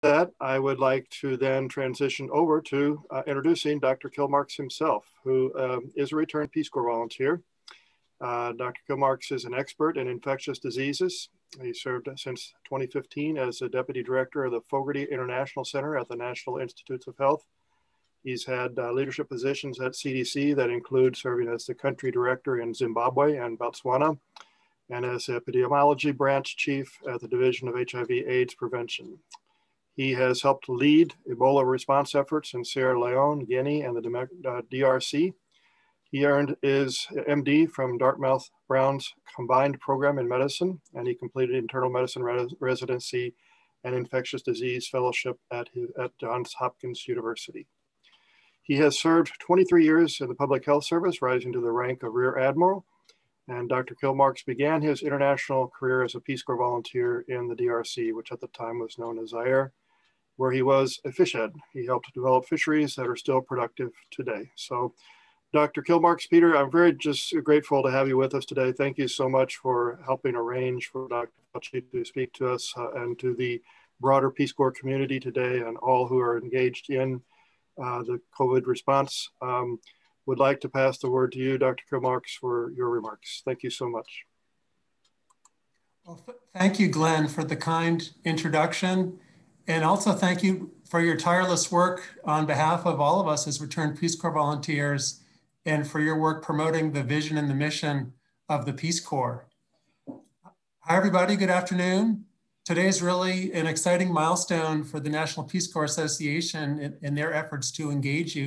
that, I would like to then transition over to introducing Dr. Kilmarks himself, who is a returned Peace Corps volunteer. Dr. Kilmarks is an expert in infectious diseases. He served since 2015 as the Deputy Director of the Fogarty International Center at the National Institutes of Health. He's had leadership positions at CDC that include serving as the country director in Zimbabwe and Botswana, and as epidemiology branch chief at the Division of HIV/AIDS Prevention. He has helped lead Ebola response efforts in Sierra Leone, Guinea, and the DRC. He earned his MD from Dartmouth Brown's Combined Program in Medicine, and he completed internal medicine residency and infectious disease fellowship at Johns Hopkins University. He has served 23 years in the public health service, rising to the rank of Rear Admiral. And Dr. Kilmarks began his international career as a Peace Corps volunteer in the DRC, which at the time was known as Zaire, where he was a fish head. He helped develop fisheries that are still productive today. So Dr. Kilmarks, Peter, I'm very just grateful to have you with us today. Thank you so much for helping arrange for Dr. Fauci to speak to us and to the broader Peace Corps community today and all who are engaged in the COVID response. Would like to pass the word to you, Dr. Kilmarks, for your remarks. Thank you so much. Well, thank you, Glenn, for the kind introduction. And also thank you for your tireless work on behalf of all of us as returned Peace Corps volunteers and for your work promoting the vision and the mission of the Peace Corps. Hi, everybody. Good afternoon. Today is really an exciting milestone for the National Peace Corps Association in their efforts to engage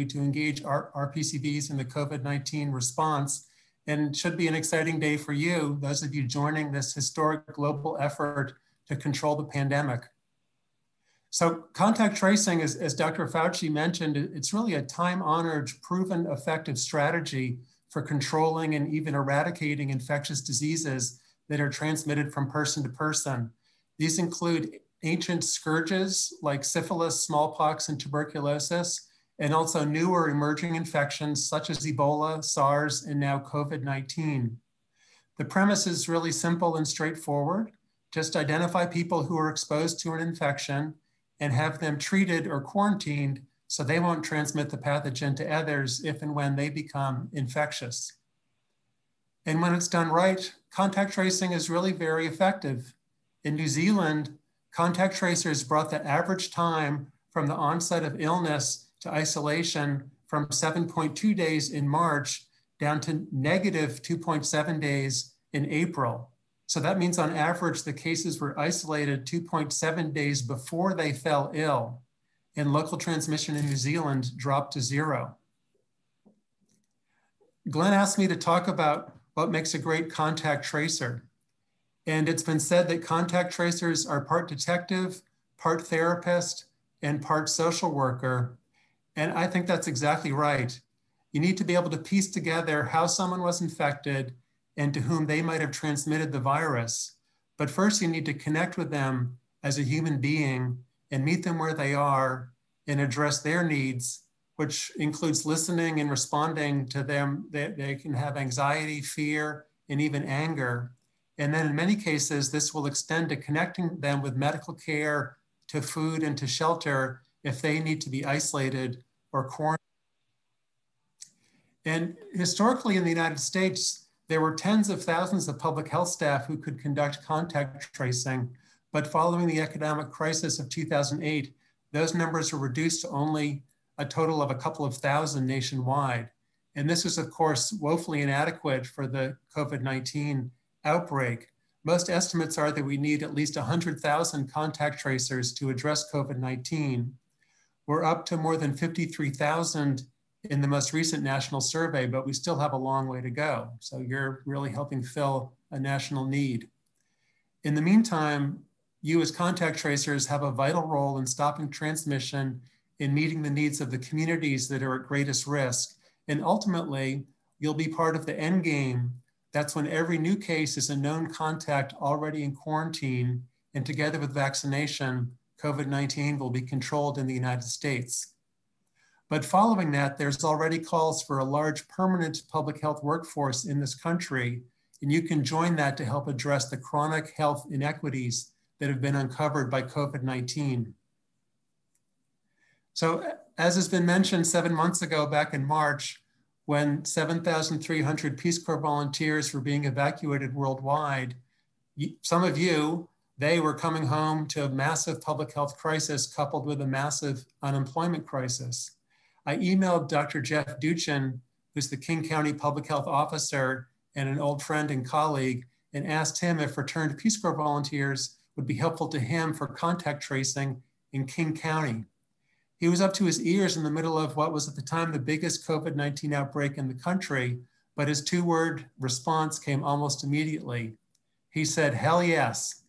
our PCVs in the COVID-19 response, and should be an exciting day for you, those of you joining this historic global effort to control the pandemic. So contact tracing, as Dr. Fauci mentioned, it's really a time-honored, proven effective strategy for controlling and even eradicating infectious diseases that are transmitted from person to person. These include ancient scourges like syphilis, smallpox, and tuberculosis, and also newer emerging infections such as Ebola, SARS, and now COVID-19. The premise is really simple and straightforward. Just identify people who are exposed to an infection and have them treated or quarantined so they won't transmit the pathogen to others if and when they become infectious. And when it's done right, contact tracing is really very effective. In New Zealand, contact tracers brought the average time from the onset of illness to isolation from 7.2 days in March down to negative 2.7 days in April. So that means on average, the cases were isolated 2.7 days before they fell ill, and local transmission in New Zealand dropped to 0. Glenn asked me to talk about what makes a great contact tracer. And it's been said that contact tracers are part detective, part therapist, and part social worker. And I think that's exactly right. You need to be able to piece together how someone was infected and to whom they might have transmitted the virus. But first, you need to connect with them as a human being and meet them where they are and address their needs, which includes listening and responding to them. They can have anxiety, fear, and even anger. And then in many cases, this will extend to connecting them with medical care, to food, and to shelter if they need to be isolated or quarantined. And historically in the United States, there were tens of thousands of public health staff who could conduct contact tracing, but following the economic crisis of 2008, those numbers were reduced to only a total of a couple of thousand nationwide. And this was, of course, woefully inadequate for the COVID-19 outbreak. Most estimates are that we need at least 100,000 contact tracers to address COVID-19. We're up to more than 53,000 in the most recent national survey, but we still have a long way to go. So you're really helping fill a national need. In the meantime, you as contact tracers have a vital role in stopping transmission, in meeting the needs of the communities that are at greatest risk. And ultimately, you'll be part of the end game. That's when every new case is a known contact already in quarantine, and together with vaccination, COVID-19 will be controlled in the United States. But following that, there's already calls for a large permanent public health workforce in this country, and you can join that to help address the chronic health inequities that have been uncovered by COVID-19. So as has been mentioned 7 months ago, back in March, when 7,300 Peace Corps volunteers were being evacuated worldwide, some of you, they were coming home to a massive public health crisis coupled with a massive unemployment crisis. I emailed Dr. Jeff Duchin, who's the King County Public Health Officer and an old friend and colleague, and asked him if returned Peace Corps volunteers would be helpful to him for contact tracing in King County. He was up to his ears in the middle of what was at the time the biggest COVID-19 outbreak in the country, but his two-word response came almost immediately. He said, hell yes.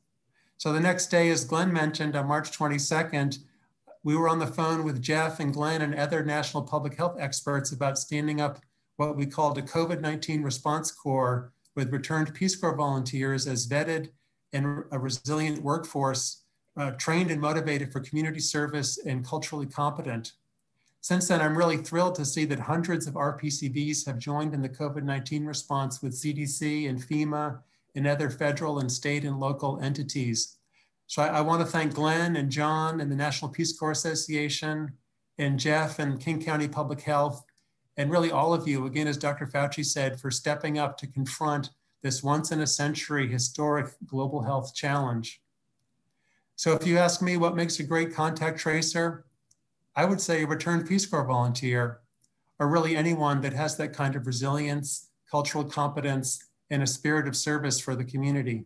So the next day, as Glenn mentioned, on March 22nd, we were on the phone with Jeff and Glenn and other national public health experts about standing up what we called a COVID-19 response corps with returned Peace Corps volunteers as vetted and a resilient workforce trained and motivated for community service and culturally competent. Since then, I'm really thrilled to see that hundreds of RPCVs have joined in the COVID-19 response with CDC and FEMA and other federal and state and local entities. So I want to thank Glenn and John and the National Peace Corps Association and Jeff and King County Public Health, and really all of you, again, as Dr. Fauci said, for stepping up to confront this once in a century historic global health challenge. So if you ask me what makes a great contact tracer, I would say a returned Peace Corps volunteer, or really anyone that has that kind of resilience, cultural competence, and a spirit of service for the community.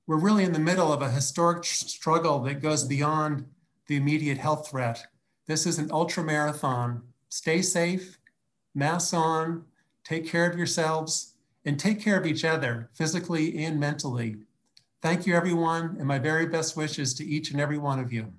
We're really in the middle of a historic struggle that goes beyond the immediate health threat. This is an ultra marathon. Stay safe, masks on, take care of yourselves, and take care of each other physically and mentally. Thank you, everyone, and my very best wishes to each and every one of you.